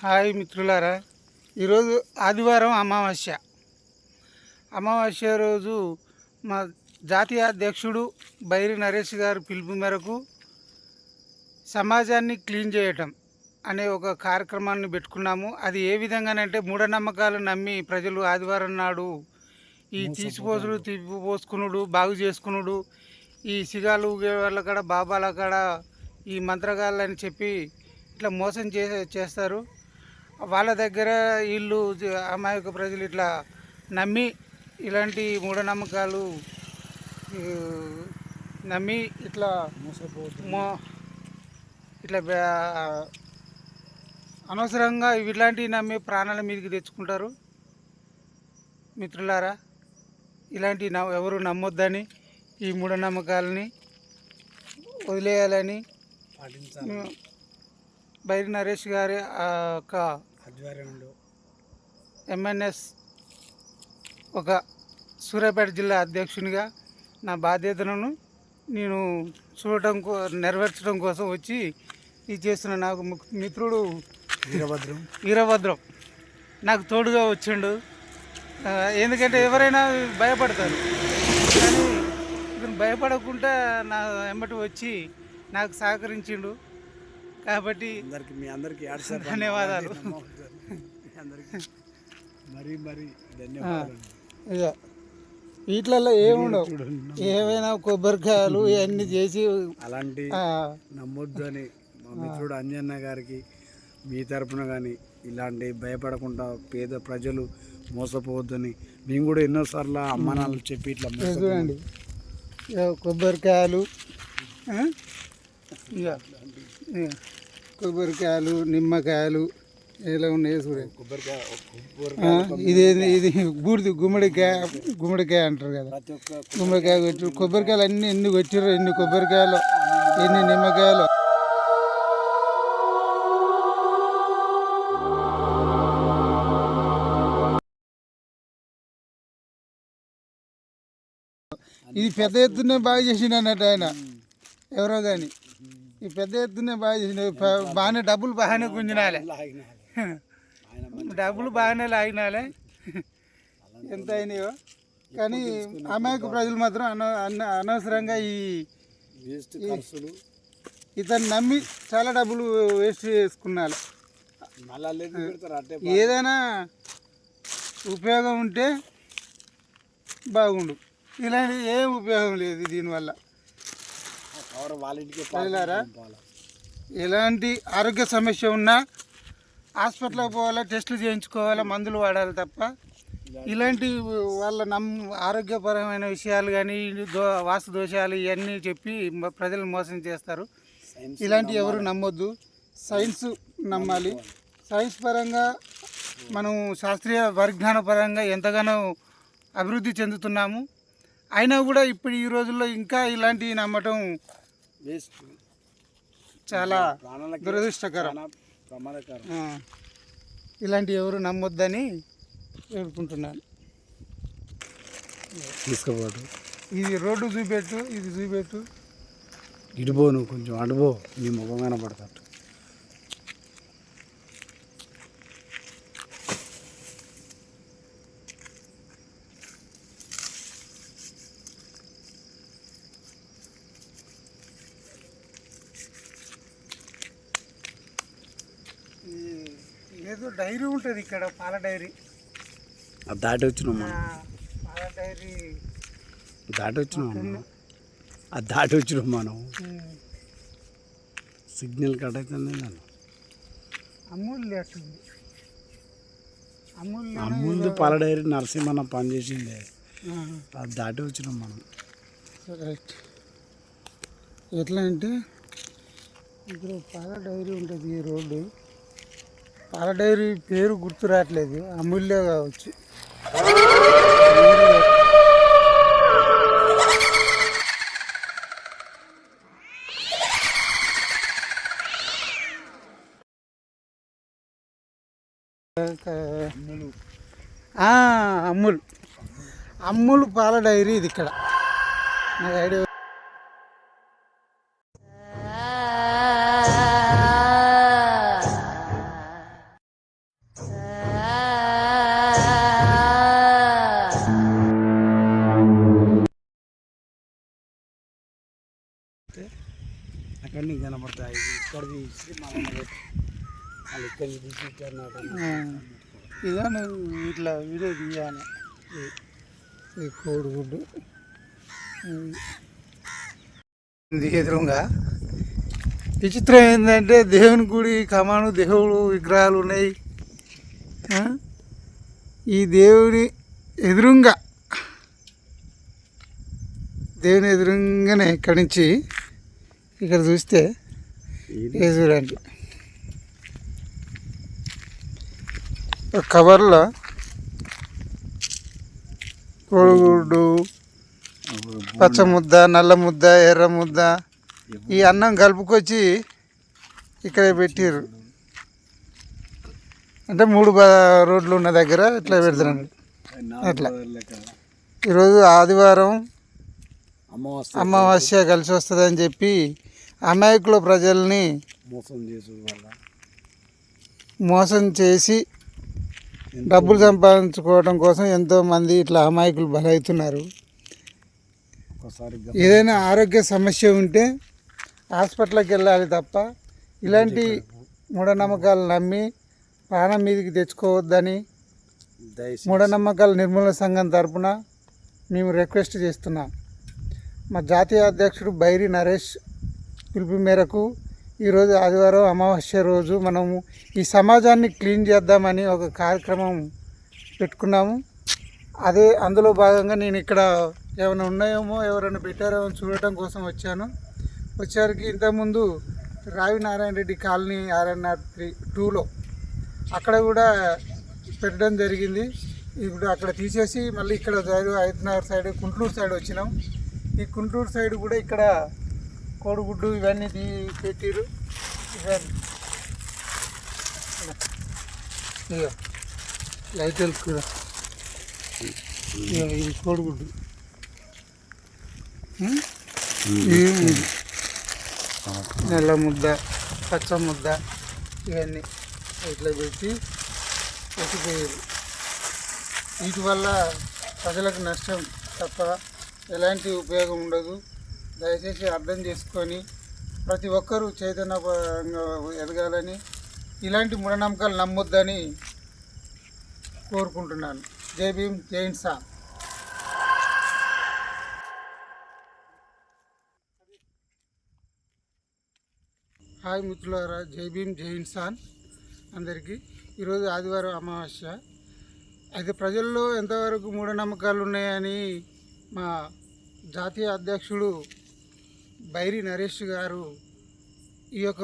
Hi మిత్రులారా, ఈరోజు ఆదివారం అమావాస్య రోజు మా జాతీయ అధ్యక్షుడు బైరి నరేష్ గారు పిలుపు మేరకు సమాజాన్ని క్లీన్ చేయటం అనే ఒక కార్యక్రమాన్ని పెట్టుకున్నాము. అది ఏ విధంగానంటే మూఢనమ్మకాలు నమ్మి ప్రజలు ఆదివారం నాడు ఈ తీసిపోసుడు పోసుకునుడు బాగు చేసుకునుడు, ఈ సిగాలు వాళ్ళ కాడ బాబాల కాడ ఈ మంత్రగాళ్ళని చెప్పి ఇట్లా మోసం చేస్తారు. వాళ్ళ దగ్గర వీళ్ళు అమాయక ప్రజలు ఇట్లా నమ్మి ఇలాంటి మూఢనమ్మకాలు నమ్మి ఇట్లా ఇట్లా అనవసరంగా ఇలాంటివి నమ్మి ప్రాణాల మీదకి తెచ్చుకుంటారు. మిత్రులారా, ఇలాంటి ఎవరు నమ్మొద్దని, ఈ మూఢనమ్మకాలని వదిలేయాలని బైరి నరేష్ గారి ఒక ఎంఎన్ఎస్ ఒక సూర్యాపేట జిల్లా అధ్యక్షునిగా నా బాధ్యతలను నేను నెరవేర్చడం కోసం వచ్చి ఇది చేస్తున్న నాకు మిత్రుడు వీరభద్రం నాకు తోడుగా వచ్చిండు. ఎందుకంటే ఎవరైనా భయపడతారు, కానీ ఇతను భయపడకుండా నా వెంబటి వచ్చి నాకు సహకరించిండు. కాబట్టి మీ అందరికీ ధన్యవాదాలు. ఇక వీటిలలో ఏముండవు, ఏమైనా కొబ్బరికాయలు ఇవన్నీ చేసి అలాంటి నమ్మొద్దు అని మా మిత్రుడు అంజన్న గారికి మీ తరపున కానీ ఇలాంటి భయపడకుండా పేద ప్రజలు మోసపోవద్దని మేము కూడా ఎన్నోసార్లు అమ్మానాలు చెప్పి ఇట్లా చూడండి. కొబ్బరికాయలు కొబ్బరికాయలు నిమ్మకాయలు ఇలా ఉన్నాయి చూడండి. ఇది బూడిది గుమ్మడికాయ అంటారు కదా, గుమ్మడికాయ కొట్టి కొబ్బరికాయలు అన్నీ ఎన్ని కొట్టిర్రు, ఎన్ని కొబ్బరికాయలు ఎన్ని నిమ్మకాయలు. ఇది పెద్ద ఎత్తునే బాగా చేసిండు అన్నట్టు ఆయన, ఎవరో కానీ ఈ పెద్ద ఎత్తునే బాగా చేసిండు. బాగానే డబ్బులు బాగానే గుంజినాలే, డబ్బులు బాగానే లాగినాలే, ఎంత అయినాయో. కానీ అమాయక ప్రజలు మాత్రం అనవసరంగా ఈ ఇతను నమ్మి చాలా డబ్బులు వేస్ట్ చేసుకున్నారు. ఏదైనా ఉపయోగం ఉంటే బాగుండు, ఇలాంటి ఏం ఉపయోగం లేదు దీనివల్ల. ఎలాంటి ఆరోగ్య సమస్య ఉన్నా హాస్పిటల్కి పోవాలా, టెస్టులు చేయించుకోవాలా, మందులు వాడాలి తప్ప ఇలాంటి వాళ్ళ ఆరోగ్యపరమైన విషయాలు కానీ వాస్తు దోషాలు ఇవన్నీ చెప్పి ప్రజలను మోసం చేస్తారు. ఇలాంటి ఎవరు నమ్మొద్దు. సైన్స్ నమ్మాలి. సైన్స్ పరంగా మనం శాస్త్రీయ పరిజ్ఞాన పరంగా ఎంతగానో అభివృద్ధి చెందుతున్నాము. అయినా కూడా ఇప్పుడు ఈ రోజుల్లో ఇంకా ఇలాంటివి నమ్మటం చాలా దురదృష్టకరం. ఇలాంటి ఎవరు నమ్మొద్దని వేడుకుంటున్నాను. తీసుకోబోదు, ఇది రోడ్డు చూపెట్టు, ఇది చూపెట్టు, ఇటుపో, నువ్వు కొంచెం అడుపో, నీ ముఖం కనపడతాడు. ఏదో డైరీ ఉంటుంది ఇక్కడ, పాల డైరీ. అది దాటి వచ్చినాం మనం, పాల డైరీ దాటి వచ్చినాం, అది దాటి వచ్చినాం మనం. సిగ్నల్ కట్ అవుతుంది. నేను అమూల్ పాల డైరీ నరసింహన్న పనిచేసిందే, అది దాటి వచ్చినాం మనం. రైట్. ఎట్లా అంటే ఇక్కడ పాల డైరీ ఉంటుంది, ఈ రోడ్డు పాల డైరీ పేరు గుర్తు రావట్లేదు, అమూల్య కావచ్చు. అమూల్ పాల డైరీ ఇది ఇక్కడ, నాకు ఐడియా. అక్కడ నీకు కనపడతాయి ఇక్కడ తీసి మళ్ళీ ఇక్కడ తీసి ఇదో నువ్వు ఇట్లా వీడియో తీయాలి. ఈ కోడిగుడ్డు ఇది ఎదురుగా. విచిత్రం ఏంటంటే దేవుని గుడి కమాను దేవుడు విగ్రహాలు ఉన్నాయి. ఈ దేవుడి ఎదురుగా దేవుని ఎదురుగానే ఇక్కడి నుంచి ఇక్కడ చూస్తే ఇది చూడండి, ఒక కవర్లో కోడిగుడ్డు, పచ్చ ముద్ద, నల్ల ముద్ద, ఎర్ర ముద్ద, ఈ అన్నం కలుపుకొచ్చి ఇక్కడ పెట్టారు. అంటే 3 రోడ్లు ఉన్న దగ్గర ఇట్లా పెడతారండి. అట్లా ఈరోజు ఆదివారం అమావాస్య కలిసి వస్తుందని చెప్పి అమాయకుల ప్రజల్ని మోసం చేసి డబ్బులు సంపాదించుకోవడం కోసం ఎంతోమంది ఇట్లా అమాయకులు బలవుతున్నారు. ఏదైనా ఆరోగ్య సమస్య ఉంటే హాస్పిటల్కి వెళ్ళాలి తప్ప ఇలాంటి మూఢనమ్మకాలు నమ్మి ప్రాణం మీదకి తెచ్చుకోవద్దని మూఢనమ్మకాల నిర్మూలన సంఘం తరపున మేము రిక్వెస్ట్ చేస్తున్నాం. మా జాతీయ అధ్యక్షుడు బైరి నరేష్ పిలుపు మేరకు ఈరోజు ఆదివారం అమావాస్య రోజు మనము ఈ సమాజాన్ని క్లీన్ చేద్దామని ఒక కార్యక్రమం పెట్టుకున్నాము. అందులో భాగంగా నేను ఇక్కడ ఏమైనా ఉన్నాయేమో, ఎవరైనా పెట్టారేమో చూడటం కోసం వచ్చాను. వచ్చేసరికి ఇంతకుముందు రావి నారాయణ రెడ్డి కాలనీ RNR 2లో అక్కడ కూడా పెట్టడం జరిగింది. ఇప్పుడు అక్కడ తీసేసి మళ్ళీ ఇక్కడ side Hyderabad side, Guntur side వచ్చినాం. ఈ గుంటూరు సైడ్ కూడా ఇక్కడ కోడిగుడ్డు ఇవన్నీ పెట్టిరు. ఇక లైట్ కూడా ఇది కోడిగుడ్డు, నల్ల ముద్ద, పచ్చ ముద్ద, ఇవన్నీ ఇట్లా పెట్టి పెట్టిపోయారు. వీటి వల్ల ప్రజలకు నష్టం తప్ప ఎలాంటి ఉపయోగం ఉండదు. దయచేసి అర్థం చేసుకొని ప్రతి ఒక్కరూ చైతన్యంగా ఎదగాలని, ఇలాంటి మూఢనమ్మకాలు నమ్మొద్దని కోరుకుంటున్నాను. జై భీమ్, జై ఇన్సాన్. హాయ్ మిత్రులారా, జై భీమ్, జై ఇన్సాన్ అందరికీ. ఈరోజు ఆదివారం అమావాస్య. అయితే ప్రజల్లో ఎంతవరకు మూఢనమ్మకాలు ఉన్నాయని మా జాతీయ అధ్యక్షుడు బైరి నరేష్ గారు ఈ యొక్క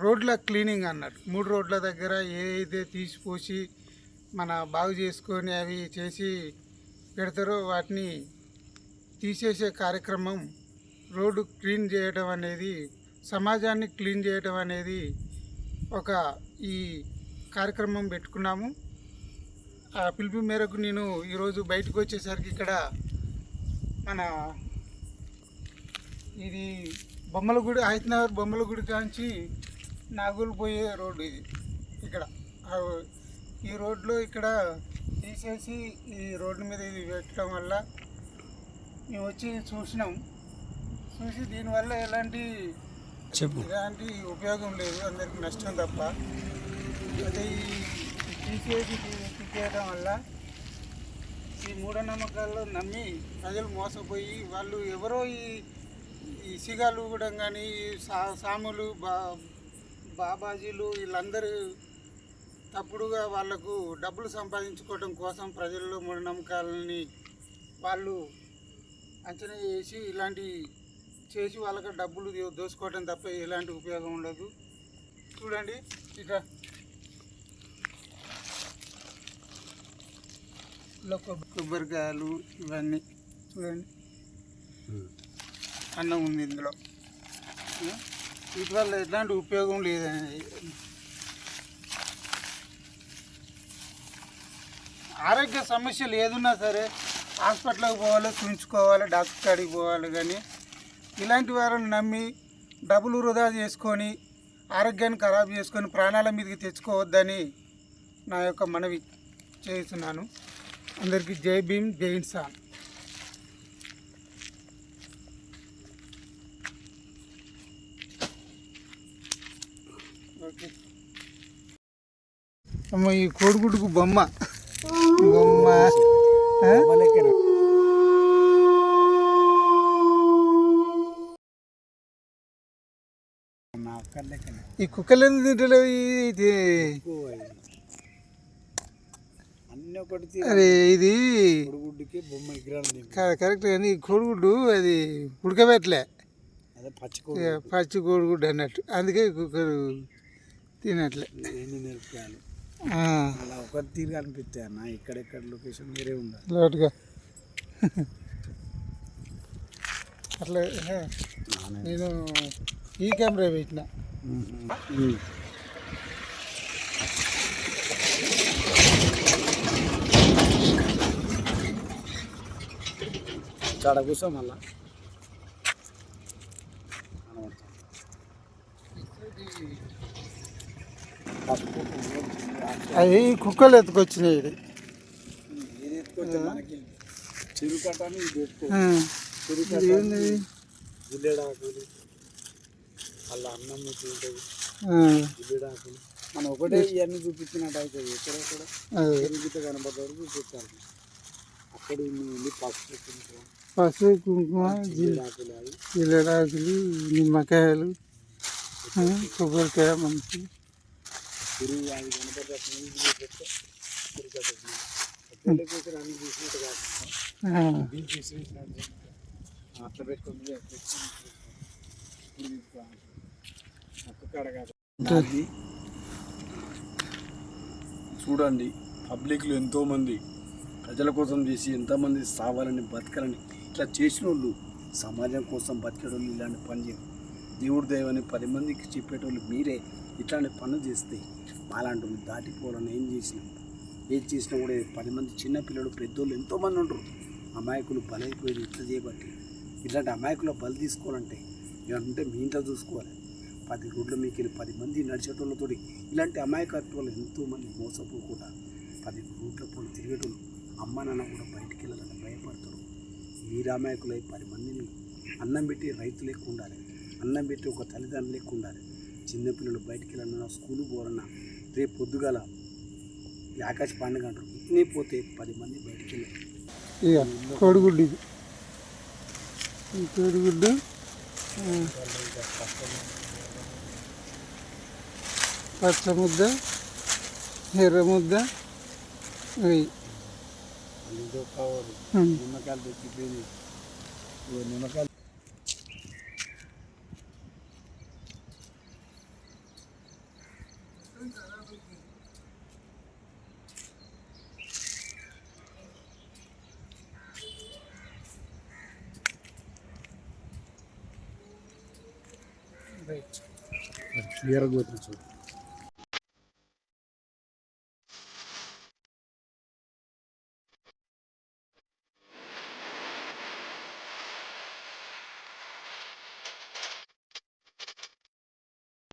రోడ్ల క్లీనింగ్ అన్నట్టు 3 రోడ్ల దగ్గర ఏదైతే తీసిపోసి మన బాగు చేసుకొని అవి చేసి పెడతారో వాటిని తీసేసే కార్యక్రమం, రోడ్డు క్లీన్ చేయడం అనేది, సమాజాన్ని క్లీన్ చేయడం అనేది ఈ కార్యక్రమం పెట్టుకున్నాము. ఆ పిలుపు మేరకు నేను ఈరోజు బయటకు వచ్చేసరికి ఇక్కడ మన ఇది బొమ్మలగుడి, హైదరాబాద్ బొమ్మలగుడి కాంచి నాగూలు పోయే రోడ్డు ఇది. ఇక్కడ ఈ రోడ్లో ఇక్కడ తీసేసి ఈ రోడ్డు మీద ఇది పెట్టడం వల్ల మేము వచ్చి చూసినాం. చూసి దీనివల్ల ఎలాంటి ఉపయోగం లేదు, అందరికి నష్టం తప్ప. అయితే ఈ తీసేయడం వల్ల ఈ మూఢనమ్మకాల్లో నమ్మి ప్రజలు మోసపోయి వాళ్ళు ఎవరో ఈ సిగాలు కూడా కానీ సాములు బాబాజీలు వీళ్ళందరూ తప్పుడుగా వాళ్లకు డబ్బులు సంపాదించుకోవడం కోసం ప్రజల్లో మూఢనమ్మకాలని వాళ్ళు అంచనా వేసి ఇలాంటి చేసి వాళ్ళకి డబ్బులు దోసుకోవడం తప్ప ఎలాంటి ఉపయోగం ఉండదు. చూడండి ఇక కొబ్బరికాయలు ఇవన్నీ చూడండి, అన్నం ఉంది ఇందులో. వీటి వల్ల ఎలాంటి ఉపయోగం లేదని. ఆరోగ్య సమస్యలు ఏదున్నా సరే హాస్పిటల్కి పోవాలి, చూయించుకోవాలి, డాక్టర్ కాడికి పోవాలి. కానీ ఇలాంటి వారిని నమ్మి డబ్బులు వృధా చేసుకొని ఆరోగ్యాన్ని ఖరాబ్ చేసుకొని ప్రాణాల మీదకి తెచ్చుకోవద్దని నా యొక్క మనవి చేస్తున్నాను. అందరికీ జై భీమ్, జై ఇన్సాన్. అమ్మ ఈ కోడిగుడ్డుకు బొమ్మ బొమ్మ ఆ? ఈ కుక్కలు ఎందుకు తింటలేవు ఇది అన్నీ ఒకటి అరే ఇది గుడ్డుకి బొమ్మ విగ్రహం కరెక్ట్ కానీ ఈ కోడిగుడ్డు అది ఉడకబెట్టలే అదే పచ్చి ఇక పచ్చి కోడిగుడ్డు అన్నట్టు అందుకే కుక్కలు తినట్లే ఎన్ని నేర్పాలి ఆ, అలా ఒకటి తీరు అనిపిస్తాయి అన్న ఎక్కడెక్కడ లొకేషన్ వేరే ఉండాలి లోటుగా అట్లా నేను ఈ కెమెరా పెట్టిన చాడ కూర్చో మళ్ళా అవి కుక్కలు ఎత్తుకొచ్చినాయి ఇది. ఏది ఎత్తుకొచ్చే మనకి చిరుకట్ట అని ఇది ఎత్తుకో ఆ, చిరుకట్ట ఇది ఏంది? జిల్లేడాకులు అలా అన్నం ఉంటుంది ఆ, జిల్లేడాకులు మనం ఒకటే ఇవన్నీ చూపించినట్టు అవుతుంది ఎక్కడెక్కడ అదే. పెరుగుత కనబడ్డారు చూపిస్తారు అక్కడ ఇన్ని పసుపు కుంకుమ పసుపు కుంకుమ జిల్లేడాకులు అవి జిల్లెడాకులు నిమ్మకాయలు ఆ, కొబ్బరికాయ మంచి తిరుగు అది కనబడ్డ పెడితే పెళ్ళి కూతురు అన్ని చూసినట్టు కాదు బీచ్ చూసినట్టు అట్లా పెట్టుకుంది ఒక్క కాడ కాదు చూడండి పబ్లిక్లో ఎంతోమంది ప్రజల కోసం చేసి ఎంతోమంది సావాలని బతకాలని ఇట్లా చేసిన వాళ్ళు సమాజం కోసం బతికేటోళ్ళు ఇలాంటి పని చేయరు దేవుడి దైవని 10 మందికి చెప్పేటోళ్ళు మీరే ఇట్లాంటి పనులు చేస్తే మాలాంటి వాళ్ళు దాటిపోవాలని ఏం చేసినా కూడా 10 మంది చిన్నపిల్లలు పెద్దోళ్ళు ఎంతోమంది ఉంటారు అమాయకులు బలైపోయి ఇట్లా చేయబట్టి ఇట్లాంటి అమాయకుల బలి తీసుకోవాలంటే ఇలాంటి మీ ఇంట్లో చూసుకోవాలి 10 రోడ్ల మీకు వెళ్ళి 10 మంది నడిచేటోళ్ళతో ఇలాంటి అమాయకత్వాలు ఎంతోమంది మోసపోకుండా 10 రోడ్ల పోలు తిరిగేటోళ్ళు అమ్మ నాన్న కూడా బయటికి వెళ్ళాలని భయపడతారు మీరు అమాయకులై 10 మందిని అన్నం పెట్టి రైతు లెక్క ఉండాలి అన్నం పెట్టి ఒక తల్లిదండ్రులు లెక్క ఉండాలి చిన్నపిల్లలు బయటికి వెళ్ళాలన్నా స్కూల్ పోవాలన్నా రేపు పొద్దుగాల ఈ ఆకాశ పండుగ అంటారు ఇట్నే పోతే 10 మంది బయటికి వెళ్ళారు ఇక కోడిగుడ్డు ఇది ఈ కోడిగుడ్డు ఆ, పచ్చ ముద్ద ఎర్ర ముద్ద ఇవి. ఇదో కావాలి ఉమ్. నిమ్మకాయలు తెచ్చిపోయింది నిమ్మకాయలు క్లియర్గా పోతుంది చూడు